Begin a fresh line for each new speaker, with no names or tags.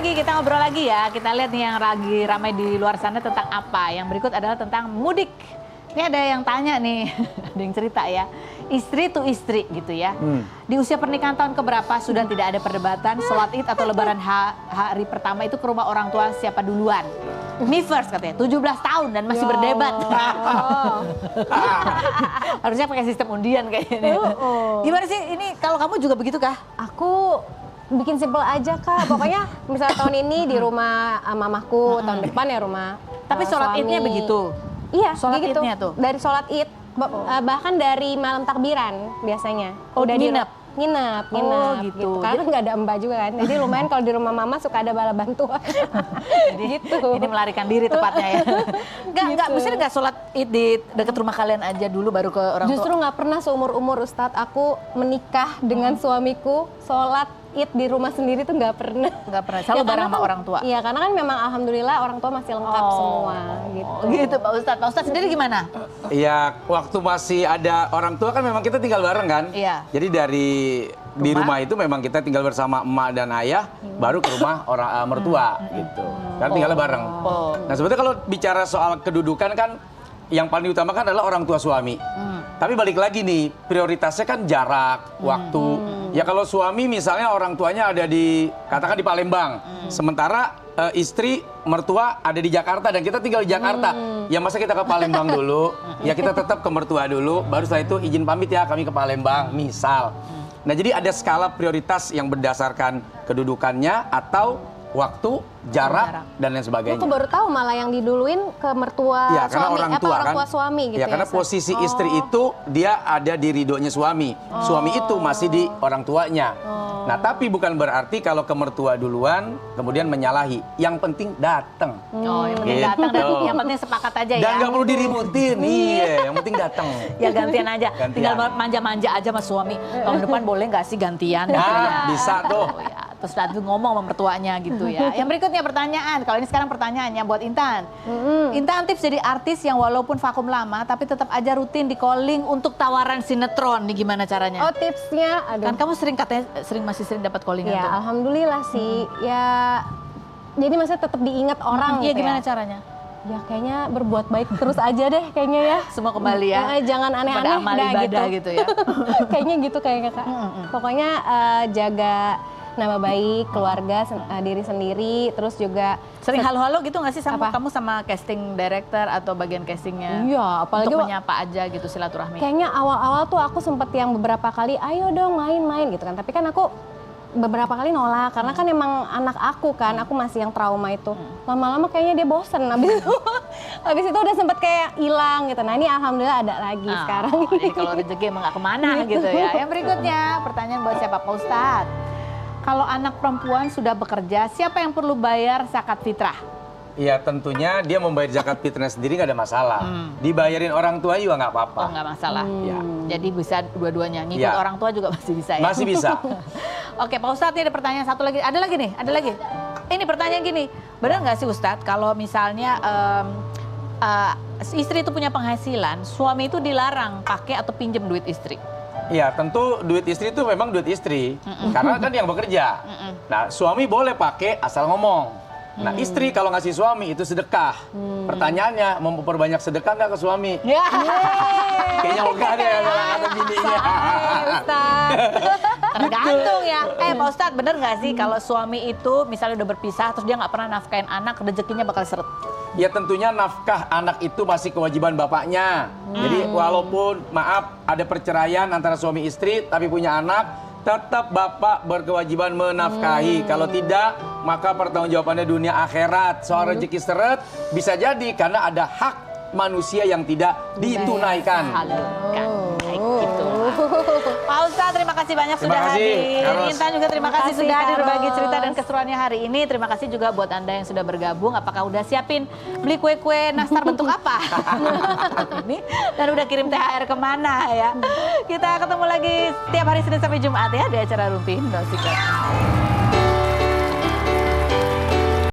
lagi, kita ngobrol lagi ya. Kita lihat nih yang lagi ramai di luar sana tentang apa. Yang berikut adalah tentang mudik. Ini ada yang tanya nih, ada yang cerita ya. Istri to istri gitu ya. Di usia pernikahan tahun keberapa sudah tidak ada perdebatan sholat id atau lebaran hari pertama itu ke rumah orang tua siapa duluan. Me first katanya, 17 tahun dan masih berdebat. Harusnya pakai sistem undian kayaknya. Gimana sih ini kalau kamu juga begitu kah?
Aku bikin simple aja Kak. Pokoknya misalnya tahun ini di rumah mamaku, tahun depan ya rumah
Tapi sholat
suami.
idnya begitu?
Iya,
Sholat
gitu.
idnya tuh?
Dari sholat id, bahkan dari malam takbiran biasanya.
Oh, nginep?
Nginep
Oh, gitu.
Karena kan nggak ada mbak juga kan. Jadi lumayan kalau di rumah mama suka ada bala bantuan.
Jadi
gitu.
ini melarikan diri tepatnya ya. Enggak, mesti enggak sholat id di dekat rumah kalian aja dulu baru ke orang tua?
Justru nggak pernah seumur-umur Ustadz aku menikah dengan suamiku sholat id di rumah sendiri tuh nggak pernah.
Nggak pernah, selalu bareng sama orang tua?
Iya, karena kan memang alhamdulillah orang tua masih lengkap semua gitu.
Gitu Pak Ustadz. Pak Ustadz sendiri gimana?
Iya, waktu masih ada orang tua kan memang kita tinggal bareng kan.
Iya.
Jadi di rumah itu memang kita tinggal bersama emak dan ayah, baru ke rumah orang mertua gitu. Karena tinggalnya bareng. Nah sebetulnya kalau bicara soal kedudukan kan, yang paling diutamakan adalah orang tua suami. Tapi balik lagi nih, prioritasnya kan jarak, waktu. Ya kalau suami misalnya orang tuanya ada katakan di Palembang, sementara istri mertua ada di Jakarta dan kita tinggal di Jakarta. Ya masa kita ke Palembang dulu, ya kita tetap ke mertua dulu, baru setelah itu izin pamit ya kami ke Palembang, misal. Nah jadi ada skala prioritas yang berdasarkan kedudukannya atau waktu, jarak, dan lain sebagainya.
Aku baru tahu malah yang diduluin ke mertua
Ya, karena
suami,
orang
apa
tua
orang
kan.
tua suami gitu
Ya,
ya.
karena posisi istri itu dia ada di ridhonya suami. Suami itu masih di orang tuanya. Nah, tapi bukan berarti kalau ke mertua duluan kemudian menyalahi. Yang penting datang.
Oh, yang penting
Gitu.
datang dan yang penting sepakat aja ya.
Dan nggak perlu diributin. Iya, yang penting datang.
Ya gantian aja.
Gantian.
Tinggal manja-manja aja sama suami. Tahun depan boleh nggak sih gantian? Gitu ya.
Bisa tuh.
Oh, ya. Terus nanti ngomong sama mertuanya gitu ya. Yang berikutnya pertanyaan. Kalau ini sekarang pertanyaannya buat Intan. Intan tips jadi artis yang walaupun vakum lama tapi tetap aja rutin di calling untuk tawaran sinetron. Nih gimana caranya?
Oh tipsnya, aduh.
Kan kamu masih sering dapat callingan
Ya
tuh.
alhamdulillah sih. Ya jadi maksudnya tetap diingat orang
Iya
gitu
gimana
ya.
caranya?
Ya kayaknya berbuat baik terus aja deh kayaknya ya.
Semua kembali ya.
Jangan
Pada
aneh-aneh
amal
dah
ibadah gitu ya.
Kayaknya gitu kayaknya Kak. Pokoknya jaga nama baik keluarga, diri sendiri, terus juga
Sering halo-halo gitu nggak sih sama
Apa?
kamu sama casting director atau bagian castingnya?
Iya, apalagi
untuk menyapa aja gitu silaturahmi.
kayaknya awal-awal tuh aku sempet yang beberapa kali ayo dong main-main gitu kan. Tapi kan aku beberapa kali nolak karena kan emang anak aku kan, aku masih yang trauma itu. Lama-lama kayaknya dia bosen habis itu udah sempet kayak hilang gitu. Nah ini alhamdulillah ada lagi sekarang.
Jadi kalau rezeki emang nggak kemana gitu ya. Yang berikutnya pertanyaan buat siapa Pak Ustadz? Kalau anak perempuan sudah bekerja, siapa yang perlu bayar zakat fitrah?
Iya tentunya dia membayar zakat fitrahnya sendiri nggak ada masalah. Dibayarin orang tua juga nggak apa-apa.
Oh nggak masalah.
Ya.
Jadi bisa dua-duanya. Ngikut
Ya.
orang tua juga masih bisa ya?
Masih bisa.
Oke Pak Ustadz ini ada pertanyaan satu lagi. Ada lagi nih, ada lagi. Ini pertanyaan gini, benar nggak sih Ustadz kalau misalnya istri itu punya penghasilan, suami itu dilarang pakai atau pinjam duit istri?
Iya, tentu duit istri itu memang duit istri. Karena kan yang bekerja. Nah, suami boleh pakai asal ngomong. Nah, istri kalau ngasih suami itu sedekah. Pertanyaannya, mau memperbanyak sedekah nggak ke suami?
Ya.
Kayaknya enggak deh kalau kata bininya.
Tergantung ya. Pak Ustadz bener nggak sih kalau suami itu misalnya udah berpisah terus dia nggak pernah nafkahin anak, rezekinya bakal seret?
Ya tentunya nafkah anak itu masih kewajiban bapaknya. Jadi walaupun maaf ada perceraian antara suami istri tapi punya anak, tetap bapak berkewajiban menafkahi. Kalau tidak, maka pertanggungjawabannya dunia akhirat. Soal rezeki seret bisa jadi karena ada hak manusia yang tidak ditunaikan.
Salurkan. Kayak gitu. Pak Ustadz terima kasih banyak
Terima
sudah
kasih,
hadir.
Karos.
Intan juga terima kasih
Makasih,
sudah hadir
Karos.
berbagi cerita dan keseruannya hari ini. Terima kasih juga buat Anda yang sudah bergabung. Apakah udah siapin beli kue-kue nastar bentuk apa? Ini dan udah kirim THR kemana ya? Kita ketemu lagi setiap hari Senin sampai Jumat ya di acara Rumpi Indosiar.